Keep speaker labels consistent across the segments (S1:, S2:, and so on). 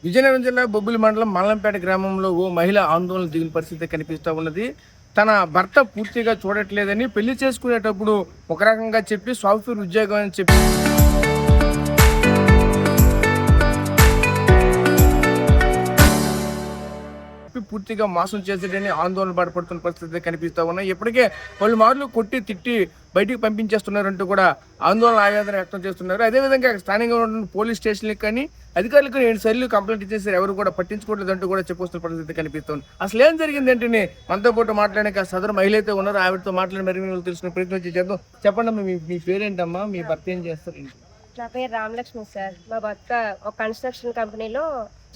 S1: విజయనగరం జిల్లా బొబ్బిలి మండలం మల్లంపేట గ్రామంలో ఓ మహిళ ఆందోళన దిగిన పరిస్థితి కనిపిస్తూ ఉన్నది. తన భర్త పూర్తిగా చూడట్లేదని, పెళ్లి చేసుకునేటప్పుడు ఒక రకంగా చెప్పి సాఫ్ట్వేర్ ఉద్యోగం అని చెప్పి పూర్తిగా మోసం చేసేటని ఆందోళన పడుతున్న పరిస్థితి కనిపిస్తూ ఉన్నాయి. ఇప్పటికే పలుమార్లు కొట్టి తిట్టి బయటికి పంపించేస్తున్నారంటూ కూడా ఆందోళన ఆవేదన వ్యక్తం చేస్తున్నారు. అదేవిధంగా స్థానికంగా ఉన్న పోలీస్ స్టేషన్లకు కానీ అధికారులకు 7 సార్లు కంప్లైంట్ ఇచ్చేసారు, ఎవరు కూడా పట్టించుకోవట్లేదంటూ కూడా చెప్పొస్తున్న పరిస్థితి కనిపిస్తుంది. అసలు ఏం జరిగింది ఏంటని మనతో పాటు మాట్లాడడానికి సదరు మహిళ అయితే ఉన్నారు. ఆవిడతో మాట్లాడి మరి తెలుసుకునే ప్రయత్నం చేద్దాం. చెప్పండి అమ్మా, మీ పేరేంటమ్మా, మీ భర్త ఏం చేస్తారు?
S2: నా పేరు రామలక్ష్మి సార్. మా భర్త ఒక కన్స్ట్రక్షన్ కంపెనీలో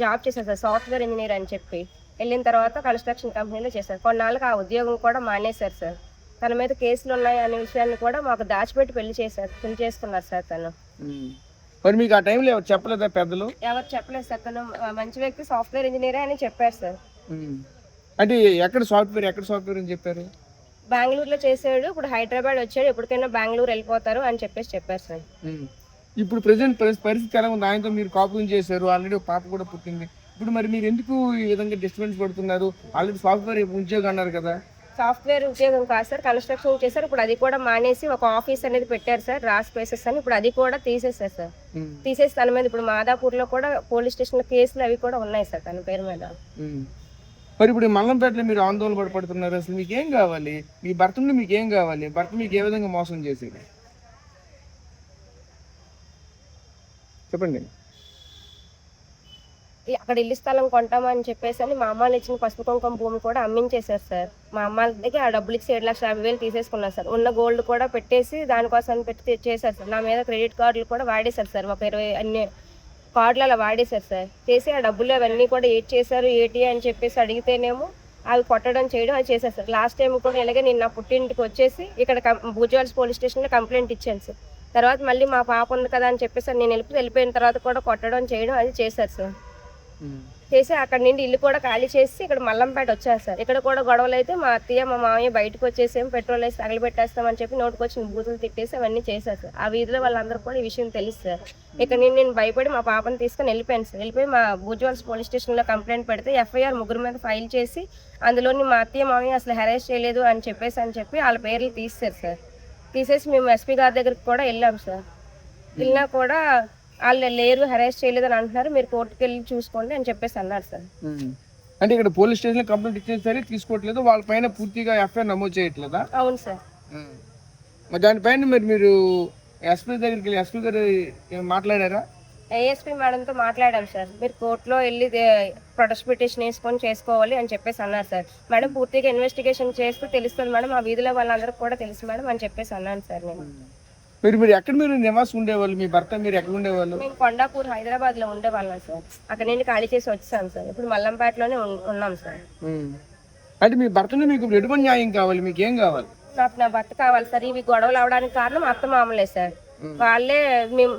S2: జాబ్ చేశారు సార్, సాఫ్ట్వేర్ ఇంజనీర్ అని చెప్పి. వెళ్ళిన తర్వాత కన్స్ట్రక్షన్ కంపెనీలో చేశారు. కొన్నాళ్ళకి ఆ ఉద్యోగం కూడా మానేశారు సార్. తన మీద కేసులు ఉన్నాయి అనే విషయాన్ని కూడా మాకు దాచిపెట్టి పెళ్లి చేసుకున్నారు సార్. తను
S1: మరి మీకు ఆ టైంలో ఎవరు చెప్పలేదా? పెద్దలు
S2: ఎవరు చెప్పలేదు సార్. తను మంచి వ్యక్తి, సాఫ్ట్వేర్ ఇంజనీరే అని చెప్పారు సార్.
S1: అంటే ఎక్కడ సాఫ్ట్వేర్ అని చెప్పారు?
S2: బెంగళూరులో చేసాడు, ఇప్పుడు హైదరాబాద్ వచ్చాడు, ఎప్పటికైనా బెంగళూరు వెళ్ళిపోతారు అని చెప్పారు సార్.
S1: ఇప్పుడు ప్రెసెంట్ పరిస్థితి ఎలా ఉంది? ఆయనతో మీరు కాపురం చేశారు, ఆల్రెడీ ఒక పాప కూడా పుట్టింది. ఇప్పుడు మరి మీరు ఎందుకు ఈ విధంగా డిస్టర్బెన్స్ పడుతున్నారు? ఆల్రెడీ సాఫ్ట్వేర్ ఉద్యోగం అన్నారు కదా.
S2: సాఫ్ట్వేర్ ఉద్యోగం కాదు సార్, కన్స్ట్రక్షన్ చేశారు. ఇప్పుడు అది కూడా మానేసి ఒక ఆఫీస్ అనేది పెట్టారు సార్, రాస్ స్పేసెస్ అని. ఇప్పుడు అది కూడా తీసేసారు సార్. తీసేసి తన మీద ఇప్పుడు మాదాపూర్లో కూడా పోలీస్ స్టేషన్లో కేసులు అవి కూడా ఉన్నాయి సార్ తన పేరు మీద.
S1: మరి ఇప్పుడు మల్లంపేటలో మీరు ఆందోళన పడుతున్నారు. అసలు మీకు ఏం కావాలి? మీ భర్త నుండి మీకు ఏం కావాలి? భర్త మీకు ఏ విధంగా మోసం చేసేది చెప్పండి.
S2: అక్కడ ఇల్లు స్థలం కొంటామని చెప్పేసి మా అమ్మాయిలు ఇచ్చిన పసుపు కుంకుమ భూమి కూడా అమ్మించేశారు సార్. మా అమ్మాయిల దగ్గర ఆ డబ్బులు ఇచ్చి 7,50,000 తీసేసుకున్నారు సార్. ఉన్న గోల్డ్ కూడా పెట్టేసి దానికోసం పెట్టి చేశారు సార్. నా మీద క్రెడిట్ కార్డులు కూడా వాడేశారు సార్. ఒక 20 అన్ని కార్డులు అలా వాడేశారు సార్. చేసి ఆ డబ్బులు అవన్నీ కూడా చేశారు ఏంటి అని చెప్పేసి అడిగితేనేమో అవి కొట్టడం చేయడం అది చేశారు సార్. లాస్ట్ టైం కూడా ఇలాగే నేను నా పుట్టింటికి వచ్చేసి ఇక్కడ భూజవాల్స్ పోలీస్ స్టేషన్లో కంప్లైంట్ ఇచ్చాను సార్. తర్వాత మళ్ళీ మా పాప ఉంది కదా అని చెప్పేసి నేను వెళ్ళిపోయిన తర్వాత కూడా కొట్టడం చేయడం అది చేశారు సార్. చేసి అక్కడ నుండి ఇల్లు కూడా ఖాళీ చేసి ఇక్కడ మల్లంపేట వచ్చారు సార్. ఇక్కడ కూడా గొడవలు అయితే మా అత్తయ్య మా మామయ్య బయటకు వచ్చేసేం పెట్రోల్ వేసి తగలబెట్టేస్తామని చెప్పి నోటుకొచ్చిన బూతులు తిట్టేసి అవన్నీ చేశారు సార్. ఆ వీధిలో వాళ్ళందరూ కూడా ఈ విషయం తెలుసు సార్. ఇక్కడ నేను భయపడి మా పాపను తీసుకొని వెళ్ళిపోయాను సార్. వెళ్ళిపోయి మా భూజవాల్స్ పోలీస్ స్టేషన్లో కంప్లైంట్ పెడితే ఎఫ్ఐఆర్ 3 మీద ఫైల్ చేసి అందులోని మా అత్తయ్య మామయ్య అసలు హెరాస్ చేయలేదు అని చెప్పి వాళ్ళ పేర్లు తీసేశారు సార్. తీసేసి మేము ఎస్పీ గారి దగ్గరికి కూడా వెళ్ళాం సార్. వెళ్ళినా కూడా వాళ్ళు లేరు, హెరాస్ చేయలేదు అని అంటున్నారు, మీరు కోర్టుకు వెళ్ళి చూసుకోండి అని చెప్పేసి అన్నారు సార్.
S1: అంటే ఇక్కడ పోలీస్ స్టేషన్ కంప్లైంట్ ఇచ్చేసరి తీసుకోవట్లేదు, వాళ్ళ పైన పూర్తిగా ఎఫ్ఐఆర్ నమోదు చేయట్లేదా?
S2: అవును సార్.
S1: మరి దానిపైన మీరు ఎస్పీ దగ్గరికి వెళ్ళి ఎస్పీ గారు మాట్లాడారా?
S2: ఏఎస్పీ మేడంతో మాట్లాడాం సార్. మీరు కోర్టులో వెళ్ళి ప్రొటెస్ట్ పిటిషన్ వేసుకొని చేసుకోవాలి అని చెప్పేసి అన్నారు సార్. మేడం పూర్తిగా ఇన్వెస్టిగేషన్ చేస్తూ తెలుస్తుంది మేడం, ఆ వీధిలో వాళ్ళందరికీ కూడా తెలుసు మేడం అని చెప్పేసి అన్నాను సార్. నేను
S1: మీరు ఎక్కడ నివాసం ఉండేవాళ్ళు? మీ భర్త మీరు ఎక్కడ ఉండేవాళ్ళు?
S2: మేము కొండాపూర్ హైదరాబాద్లో ఉండేవాళ్ళం సార్. అక్కడ నుండి ఖాళీ చేసి వచ్చాం సార్. ఇప్పుడు మల్లంపేటలోనే ఉన్నాం సార్.
S1: అంటే మీ భర్తను మీకు ఎటువంటి న్యాయం కావాలి? మీకు ఏం కావాలి?
S2: నాకు నా భర్త కావాలి సార్. ఇవి గొడవలు అవడానికి కారణం అత్త మామలే సార్. వాళ్ళే మేము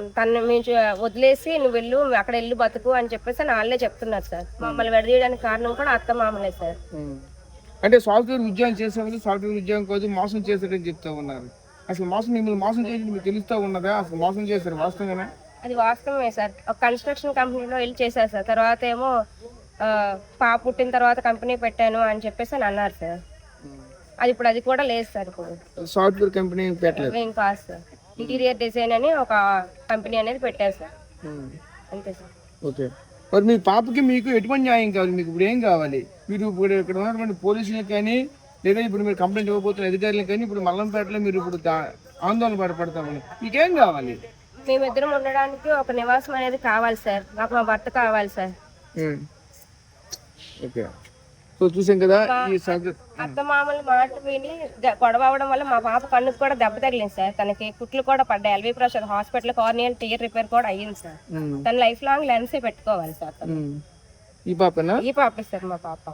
S2: వదిలేసి నువ్వు వెళ్ళు, అక్కడ వెళ్ళి బతుకు అని చెప్పేసి వాళ్ళే చెప్తున్నారు సార్. మమ్మల్ని విడదీయడానికి కారణం కూడా అత్త మామలే సార్.
S1: అంటే సాఫ్ట్వేర్ ఉద్యోగం చేసేవాళ్ళు సాఫ్ట్వేర్ ఉద్యోగం కోసం మోసం చేశారని చెప్తూ ఉన్నారు. అసలు మిమ్మల్ని మోసం చేసి మీకు తెలుస్తూ ఉన్నదా? అసలు మోసం చేశారు వాస్తవంగానే?
S2: అది వాస్తవమే సార్. ఒక కన్స్ట్రక్షన్ కంపెనీలో వెళ్ళి చేశారు సార్. తర్వాత ఏమో పాప పుట్టిన తర్వాత కంపెనీ పెట్టాను అని చెప్పేసి అని అన్నారు సార్. ఇప్పుడు అది కూడా లేదు సార్. ఇప్పుడు
S1: సాఫ్ట్వేర్ కంపెనీ పెట్టలేదు,
S2: ఏం కాదు సార్. ఇంటీరియర్ డిజైన్ అని ఒక కంపెనీ అనేది పెట్టారు సార్. అంతే సార్.
S1: ఓకే. మరి మీ పాపకి మీకు ఎటువంటి న్యాయం కావాలి? మీకు ఇప్పుడు ఏం కావాలి? మీరు ఇప్పుడు ఇక్కడ ఉన్నటువంటి పోలీసులకు కానీ లేదా ఇప్పుడు మీరు కంప్లైంట్ ఇవ్వబోతున్న అధికారులకు కానీ ఇప్పుడు మల్లంపేటలో మీరు ఇప్పుడు ఆందోళన పడతామని మీకేం కావాలి?
S2: మేమిద్దరం ఉండడానికి ఒక నివాసం అనేది కావాలి సార్. నాకు మా భర్త కావాలి సార్.
S1: ఓకే. సో చూసాం కదా, ఈ
S2: అత్త మామూలు మాట విని గొడవ అవడం వల్ల మా పాప కన్నుకు కూడా దెబ్బ తగిలింది సార్. తనకి కుట్లు కూడా పడ్డాయి. L V Prasad hospital corneal tear repair కూడా అయ్యింది సార్. తన లైఫ్ లాంగ్ లెన్స్ పెట్టుకోవాలి సార్.
S1: ఈ పాపనా?
S2: ఈ పాప సార్ మా పాప.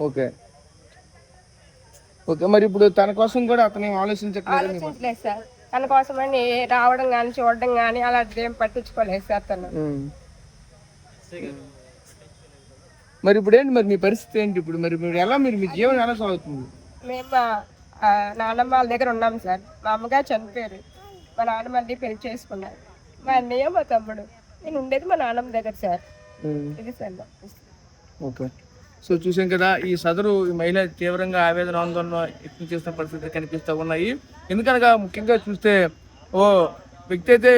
S1: ఓకే. ఓకే. మరి ఇప్పుడు తన కోసం కూడా అతను
S2: ఆలోచించలేదు సార్. తన కోసం అని రావడం కానీ చూడడం కానీ అలా ఏం పట్టించుకోలేదు సార్ తను.
S1: మరి ఇప్పుడు ఏంటి మరి మీ పరిస్థితి ఏంటి? ఇప్పుడు మరి మీరు ఎలా మీ జీవనం ఎలా సాగుతుంది?
S2: మేము నాన్నమ్మ వాళ్ళ దగ్గర ఉన్నాం సార్. మా అమ్మగారు చనిపోయారు, మా నాన్న మళ్ళీ పెళ్లి చేసుకున్నారు. మా అన్నయ్య మా తమ్ముడు. నేను ఉండేది మా నాన్నమ్మ దగ్గర సార్. ఇది సార్
S1: ఓకే. సో చూసాం కదా, ఈ సదరు ఈ మహిళ తీవ్రంగా ఆవేదన ఆందోళన వ్యక్తం చేస్తున్న పరిస్థితులు కనిపిస్తూ ఉన్నాయి. ఎందుకనగా ముఖ్యంగా చూస్తే ఓ వ్యక్తి అయితే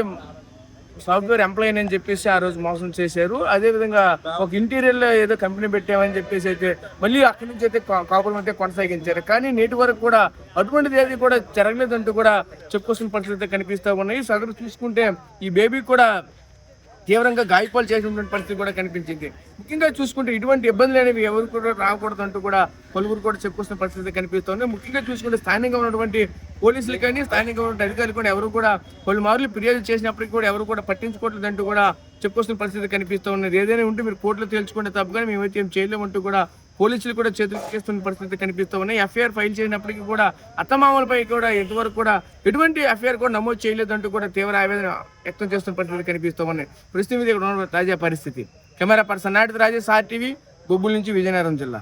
S1: సాఫ్ట్వేర్ ఎంప్లాయీ అని చెప్పేసి ఆ రోజు మోసం చేశారు. అదేవిధంగా ఒక ఇంటీరియర్లో ఏదో కంపెనీ పెట్టామని చెప్పేసి అయితే మళ్ళీ అక్కడి నుంచి అయితే కాపురం అయితే కొనసాగించారు. కానీ నేటి వరకు కూడా అటువంటిది ఏది కూడా జరగలేదంటూ కూడా చెప్పుకొస్తున్న పరిస్థితి కనిపిస్తూ ఉన్నాయి. సదరు చూసుకుంటే ఈ బేబీ కూడా తీవ్రంగా గాయపాలు చేసినటువంటి పరిస్థితి కూడా కనిపించింది. ముఖ్యంగా చూసుకుంటే ఇటువంటి ఇబ్బందులు అనేవి ఎవరు కూడా రాకూడదంటూ కూడా పలువురు కూడా చెప్పుకొస్తున్న పరిస్థితి కనిపిస్తుంది. ముఖ్యంగా చూసుకుంటే స్థానికంగా ఉన్నటువంటి పోలీసులు కానీ స్థానికంగా ఉన్న అధికారులు కూడా ఎవరు కూడా పలుమార్లు ఫిర్యాదు చేసినప్పటికీ కూడా ఎవరు కూడా పట్టించుకోవట్లేదంటూ కూడా చెప్పుకొస్తున్న పరిస్థితి కనిపిస్తూ ఉన్నది. ఏదైనా ఉంటే మీరు కోర్టులో తేల్చుకుంటే తప్పగానే మేమైతే ఏం చేయలేమంటూ కూడా పోలీసులు కూడా చేతులు ఎక్కేస్తున్న పరిస్థితి కనిపిస్తూ ఉన్నాయి. ఎఫ్ఐఆర్ ఫైల్ చేసినప్పటికీ కూడా అత్తమామలపై కూడా ఇంతవరకు కూడా ఎటువంటి ఎఫ్ఐఆర్ కూడా నమోదు చేయలేదంటూ కూడా తీవ్ర ఆవేదన వ్యక్తం చేస్తున్న పరిస్థితి కనిపిస్తూ ఉన్నాయి. ప్రస్తుతం ఇది ఇక్కడ ఉన్న తాజా పరిస్థితి. కెమెరా పర్సన్ నాటి రాజేష్, RTV, బొబ్బుల నుంచి, విజయనగరం జిల్లా.